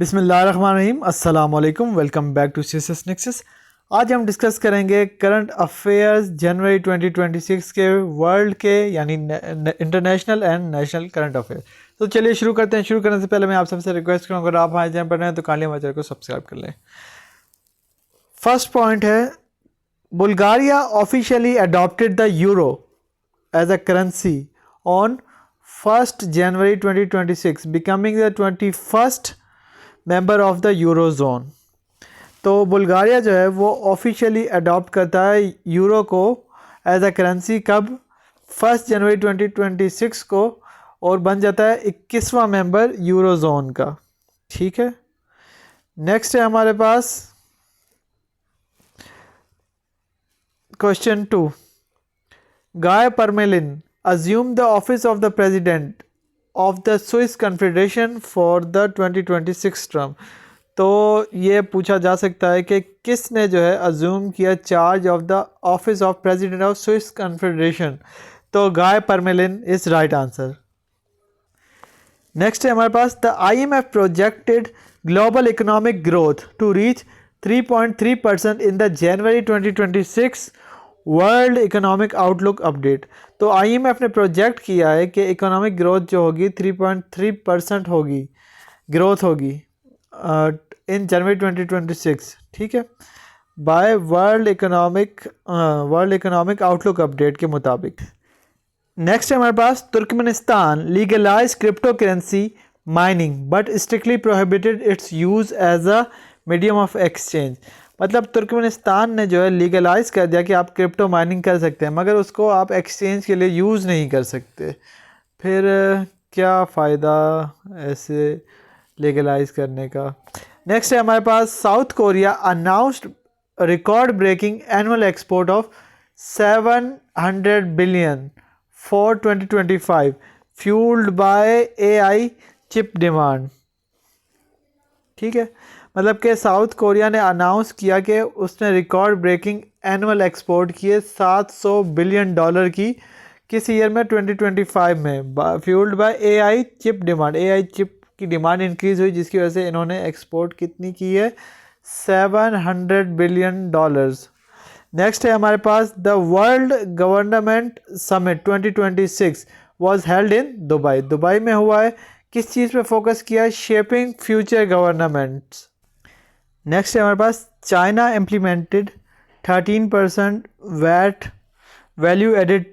बिस्मिल्लाहिर्रहमानिर्रहीम, अस्सलाम वालेकुम। Welcome back to CSS Nexus. आज हम डिस्कस करेंगे करंट अफेयर्स जनवरी 2026 के वर्ल्ड के यानी international and national current affairs. तो चलिए शुरू करते हैं। शुरू करने से पहले मैं आप सबसे रिक्वेस्ट करूँगा, अगर आप हमारे चैनल पर हैं तो काइंडली हमारे चैनल को सब्सक्राइब कर लें। फर्स्ट पॉइंट है, Bulgaria officially adopted the euro as a currency on 1 January 2026, becoming the 21st member of the euro zone. तो बुल्गारिया जो है वो ऑफिशियली अडॉप्ट करता है यूरो को एज अ करेंसी कब? 1 जनवरी 2026 को, और बन जाता है 21वां मेंबर यूरो जोन का। ठीक है, नेक्स्ट है हमारे पास question 2। Guy Parmelin assumed the office of the president of the Swiss Confederation for the 2026 term। तो ये पूछा जा सकता है कि किसने जो है अज्यूम किया charge of the office of president of Swiss Confederation? तो Guy Parmelin is right answer. Next है हमारे पास, the IMF projected global economic growth to reach 3.3% in the January 2026 world economic outlook update. तो IMF ने project किया है कि economic growth जो होगी 3.3% होगी, ग्रोथ होगी इन जनवरी 2026। ठीक है, by world economic outlook update के मुताबिक। नेक्स्ट है हमारे पास, Turkmenistan legalise cryptocurrency mining but strictly prohibited its use as a medium of exchange. मतलब तुर्कमेनिस्तान ने जो है लीगलाइज कर दिया कि आप क्रिप्टो माइनिंग कर सकते हैं, मगर उसको आप एक्सचेंज के लिए यूज़ नहीं कर सकते। फिर क्या फ़ायदा ऐसे लीगलाइज करने का। नेक्स्ट है हमारे पास, South Korea announced record breaking annual export of 700 billion for 2025 fuelled by AI chip demand. ठीक है, मतलब कि साउथ कोरिया ने अनाउंस किया कि उसने रिकॉर्ड ब्रेकिंग एनुअल एक्सपोर्ट किए $700 बिलियन की किस ईयर में? 2025 में, fuelled by AI chip demand. AI chip की डिमांड इंक्रीज़ हुई, जिसकी वजह से इन्होंने एक्सपोर्ट कितनी की है? $700 बिलियन। नेक्स्ट है हमारे पास, the world government summit 2026 was held in Dubai. Dubai में हुआ है, किस चीज़ पे फोकस किया है? Shaping future governments. नेक्स्ट है हमारे पास, China implemented 13% VAT value added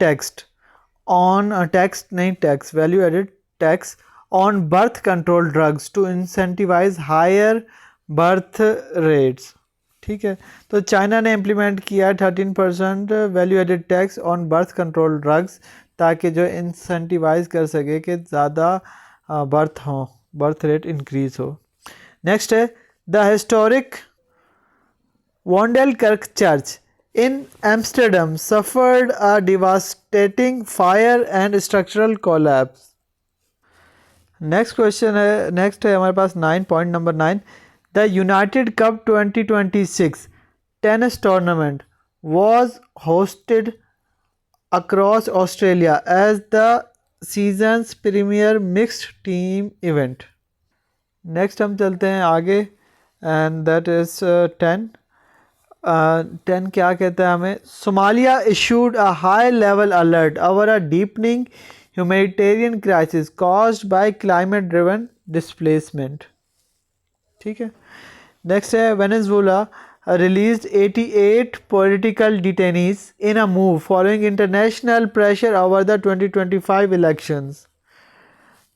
tax on birth control drugs to incentivise higher birth rates. ठीक है, तो चाइना ने इम्प्लीमेंट किया 13% value added tax on birth control drugs, ताकि जो इंसेंटिवाइज कर सके कि ज़्यादा बर्थ रेट इंक्रीज़ हो। नेक्स्ट है, the historic Vondelkerk church in Amsterdam suffered a devastating fire and structural collapse. Next है हमारे पास 9, point number 9। The United Cup 2026 tennis tournament was hosted across Australia as the season's premier mixed team event. Next हम चलते हैं आगे, and that is 10। 10 क्या कहता है हमें? Somalia issued a high level alert over a deepening humanitarian crisis caused by climate driven displacement. ठीक है, नेक्स्ट है, Venezuela released 88 political detainees in a move following international pressure over the 2025 elections.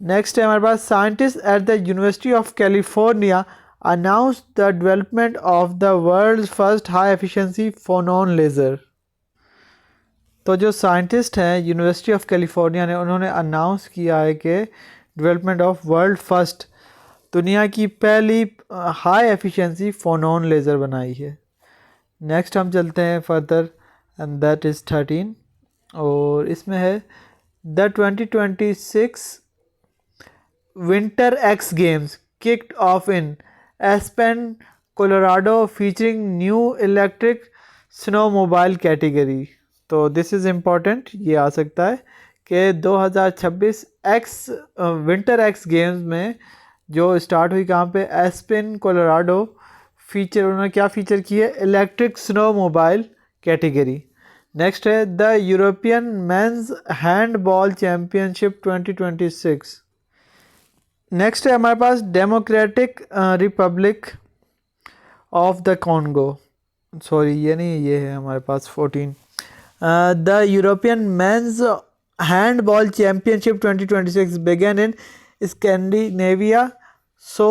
Next है हमारे पास, scientist at the University of California announced the development of the world's first high efficiency phonon laser. तो जो scientist हैं university of California ने, उन्होंने announce किया है कि डेवलपमेंट ऑफ वर्ल्ड फर्स्ट, दुनिया की पहली हाई एफिशिएंसी फोनोन लेज़र बनाई है। नेक्स्ट हम चलते हैं फर्दर, एंड दैट इज़ 13, और इसमें है the 2026 winter x games kicked of in aspen Colorado featuring new electric snowmobile category. तो दिस इज़ इम्पॉर्टेंट, ये आ सकता है कि 2026 विंटर एक्स गेम्स में जो स्टार्ट हुई कहाँ पे, एस्पेन कोलोराडो। फीचर उन्होंने क्या फ़ीचर की है, electric snowmobile category. Next है the European men's handball championship 2026। Next है हमारे पास Democratic Republic of the Congo, sorry ये नहीं, ये है हमारे पास 14। The European men's handball championship 2026 began in Scandinavia, so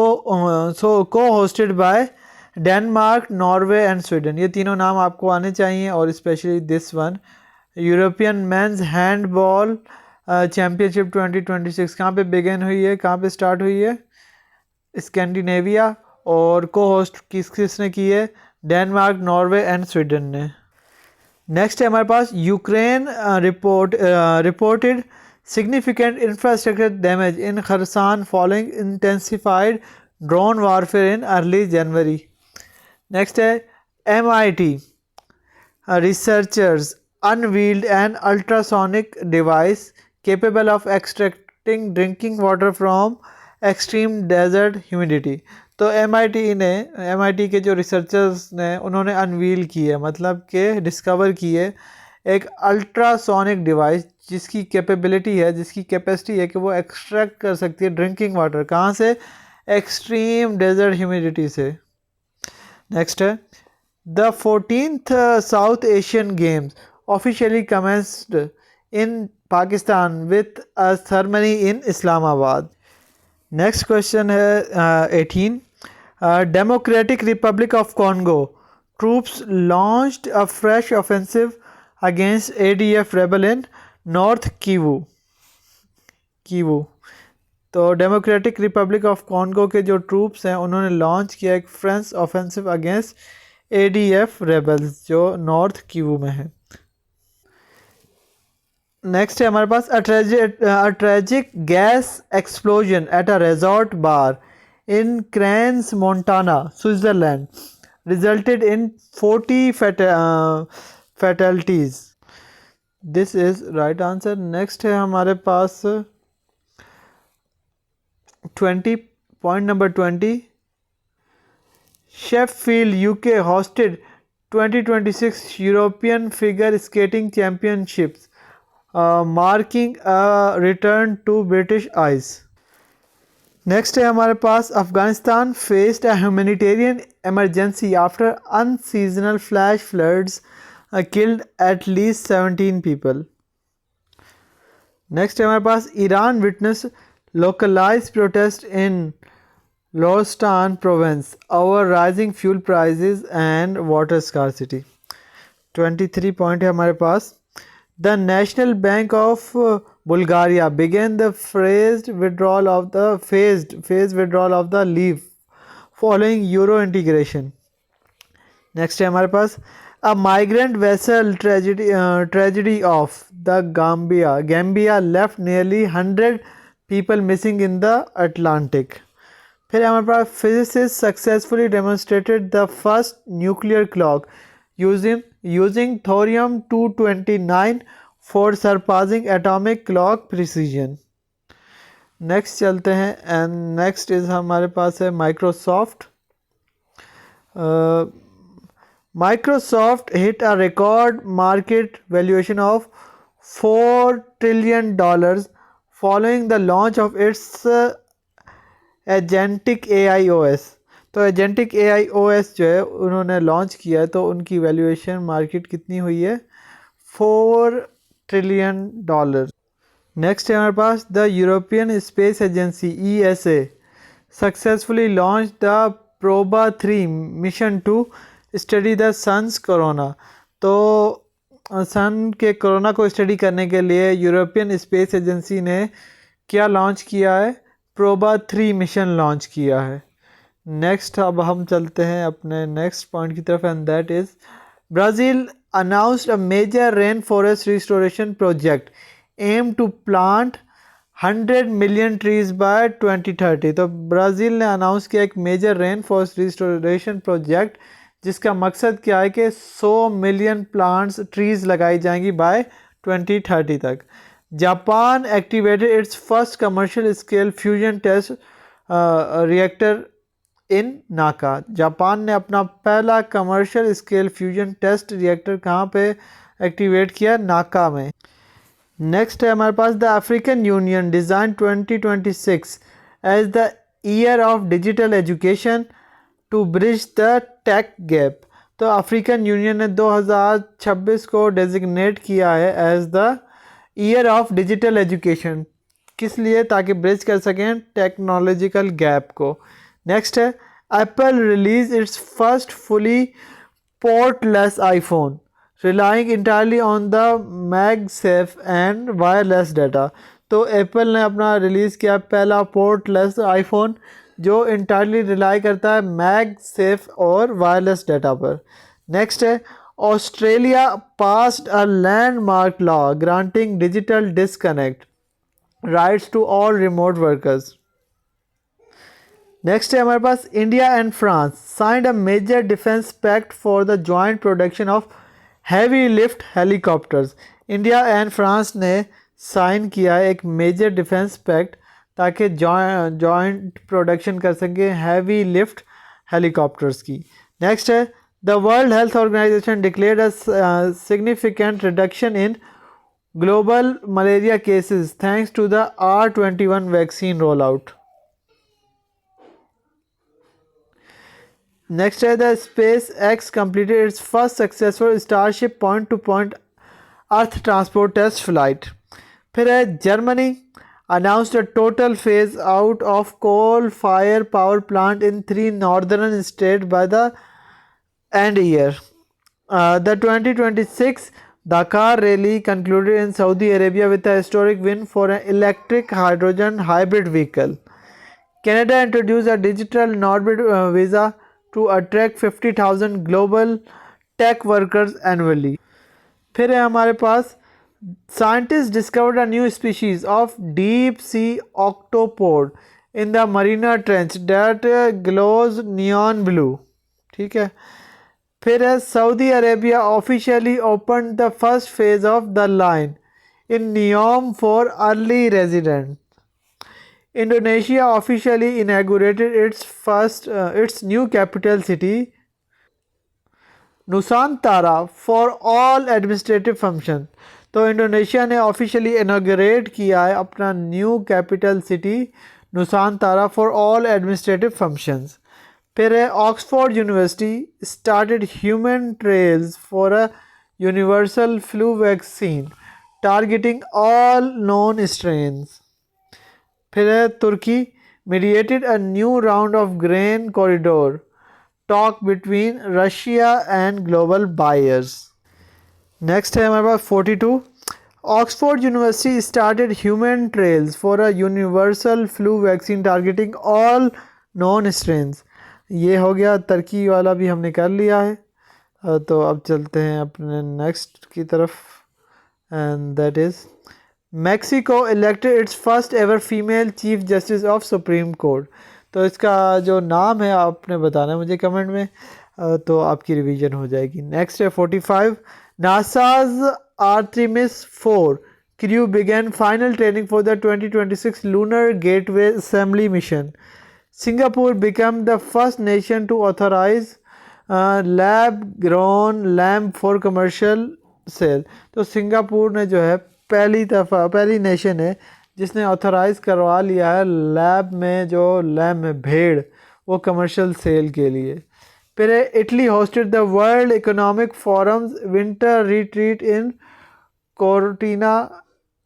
co-hosted by Denmark, Norway and Sweden. ये तीनों नाम आपको आने चाहिए, और specially this one, European men's handball championship 2026 कहाँ पे बिगन हुई है, कहाँ पे स्टार्ट हुई है, स्कैंडिनेविया, और को होस्ट किसने की है, डेनमार्क, नॉर्वे एंड स्वीडन ने। नेक्स्ट है हमारे पास Ukraine reported significant infrastructure damage in Kherson following intensified drone warfare in early January. Next है MIT researchers unveiled an ultrasonic device capable of extracting drinking water from extreme desert humidity। तो MIT के जो researchers ने उन्होंने unveil की है, मतलब कि डिस्कवर की है एक अल्ट्रासोनिक डिवाइस जिसकी कैपेबिलिटी है, जिसकी कैपेसिटी है कि वो एक्सट्रैक्ट कर सकती है ड्रिंकिंग वाटर, कहाँ से, एक्सट्रीम डेजर्ट ह्यूमिडिटी से। नेक्स्ट है the 14th south Asian games officially commenced in Pakistan with a ceremony in Islamabad. Next question है 18। Democratic Republic of Congo troops launched a fresh offensive against ADF rebel in north Kivu. तो democratic Republic of Congo के जो troops हैं उन्होंने launch किया एक French offensive against ADF rebels जो north Kivu में है। नेक्स्ट है हमारे पास अ tragic gas explosion at a resort bar in Crans Montana Switzerland resulted in 40 fatalities. This is right answer. Next है हमारे पास 20, point number 20, Sheffield UK hosted 2026 European Figure Skating Championships, marking a return to British ice। Next है हमारे पास Afghanistan faced a humanitarian emergency after unseasonal flash floods killed at least 17 people। Next है हमारे पास Iran witness localized protest in Lorestan province over rising fuel prices and water scarcity। 23 point है हमारे पास। The National Bank of Bulgaria began the phased withdrawal of the leaf following euro integration। Next है हमारे पास A migrant vessel tragedy of the Gambia left nearly 100 people missing in the Atlantic। फिर हमारे पास physicists successfully demonstrated the first nuclear clock using thorium-229 for surpassing atomic clock precision। Next चलते हैं and next is हमारे पास है Microsoft. Microsoft hit a record market valuation of $4 trillion following the launch of its Agentic AI OS। तो Agentic AI OS जो है उन्होंने launch किया है, तो उनकी वैल्यूएशन मार्केट कितनी हुई है, $4 ट्रिलियन। नेक्स्ट है हमारे पास the European Space Agency ESA successfully launch the Proba 3 mission to study the sun's corona. तो सन के कोरोना को स्टडी करने के लिए यूरोपियन स्पेस एजेंसी ने क्या लॉन्च किया है, प्रोबा 3 मिशन लॉन्च किया है। नेक्स्ट अब हम चलते हैं अपने नेक्स्ट पॉइंट की तरफ and that is Brazil announced a major rain forest restoration project aim to plant 100 million trees by 2030। तो ब्राज़ील ने अनाउंस किया एक major rain forest restoration project जिसका मकसद क्या है कि 100 मिलियन प्लांट्स ट्रीज लगाई जाएंगी बाय 2030 तक। Japan activated its first commercial scale fusion test reactor in Naka. Japan ने अपना पहला commercial scale fusion test reactor कहाँ पे एक्टिवेट किया? नाका में। नेक्स्ट है हमारे पास the African Union designed 2026 as the year of digital education to bridge the tech gap. तो अफ्रीकन यूनियन ने 2026 को डेजिग्नेट किया है as the year of digital education. किस लिए? ताकि ब्रिज कर सकें टेक्नोलॉजिकल गैप को। नेक्स्ट है Apple release its first fully portless iPhone relying entirely on the MagSafe and wireless data. तो एप्पल ने अपना रिलीज़ किया पहला पोर्टलेस आईफोन जो इंटायरली रिलाई करता है मैगसेफ और वायरलेस डाटा पर। नेक्स्ट है Australia passed a landmark law granting digital disconnect rights to all remote workers. Next है हमारे पास India and France signed a major defence pact for the joint production of heavy lift helicopters. India and France ने sign किया है एक major defence pact ताकि joint production कर सकें हैवी लिफ्ट हेलीकॉप्टर्स की। नेक्स्ट है the World Health Organization declared a significant reduction in global malaria cases thanks to the R21 vaccine roll out. Next है the SpaceX completed its first successful Starship point-to-point earth transport test flight. फिर है Germany announced a total phase out of coal fire power plant in 3 northern states by the end year. The 2026 Dakar rally concluded in Saudi Arabia with a historic win for an electric hydrogen hybrid vehicle. Canada introduced a digital Norbit visa to attract 50,000 global tech workers annually. फिर है हमारे पास scientists discovered a new species of deep sea octopod in the Mariana Trench that glows neon blue. ठीक है। फिर है Saudi Arabia officially opened the first phase of the line in Neom for early residents. Indonesia officially inaugurated its new capital city Nusantara for all administrative functions. तो Indonesia ने officially inaugurate किया है अपना new capital city Nusantara for all administrative functions. फिर है Oxford University started human trials for a universal flu vaccine targeting all known strains. फिर है Turkey mediated a new round of grain corridor talk between Russia and global buyers. Next है हमारे पास 42 Oxford University started human trials for a universal flu vaccine targeting all known strains. ये हो गया, तुर्की वाला भी हमने कर लिया है। तो अब चलते हैं अपने नेक्स्ट की तरफ and that is Mexico elected it's first ever female chief justice of supreme court. तो इसका जो नाम है आपने बताना है मुझे कमेंट में, तो आपकी रिवीजन हो जाएगी। नेक्स्ट है 45 NASA's Artemis 4 crew began final training for the 2026 Lunar Gateway Assembly mission. Singapore became the first nation to authorize lab-grown lamb for commercial sale. तो सिंगापुर ने जो है पहली नेशन है जिसने ऑथराइज करवा लिया है लैब में जो लैम्ब है भेड़ वो कमर्शियल सेल के लिए। फिर Italy hosted the World Economic Forums winter retreat in Cortina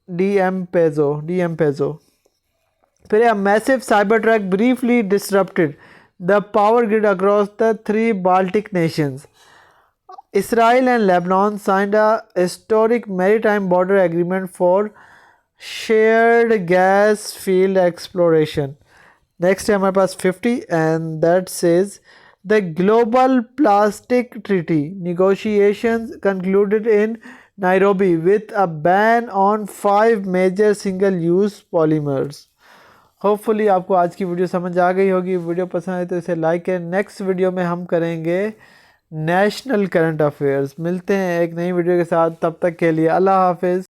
d'Ampezzo. फिर a massive cyber attack briefly disrupted the power grid across the 3 Baltic nations. Israel and Lebanon signed a historic maritime border agreement for shared gas field exploration. Next है हमारे पास 50 and that says the Global Plastic Treaty negotiations concluded in Nairobi with a ban on 5 major single-use polymers. Hopefully आपको आज की video समझ आ गई होगी। Video पसंद आए तो इसे लाइक करें। नेक्स्ट वीडियो में हम करेंगे नेशनल करंट अफेयर्स। मिलते हैं एक नई वीडियो के साथ, तब तक के लिए अल्लाह हाफिज़।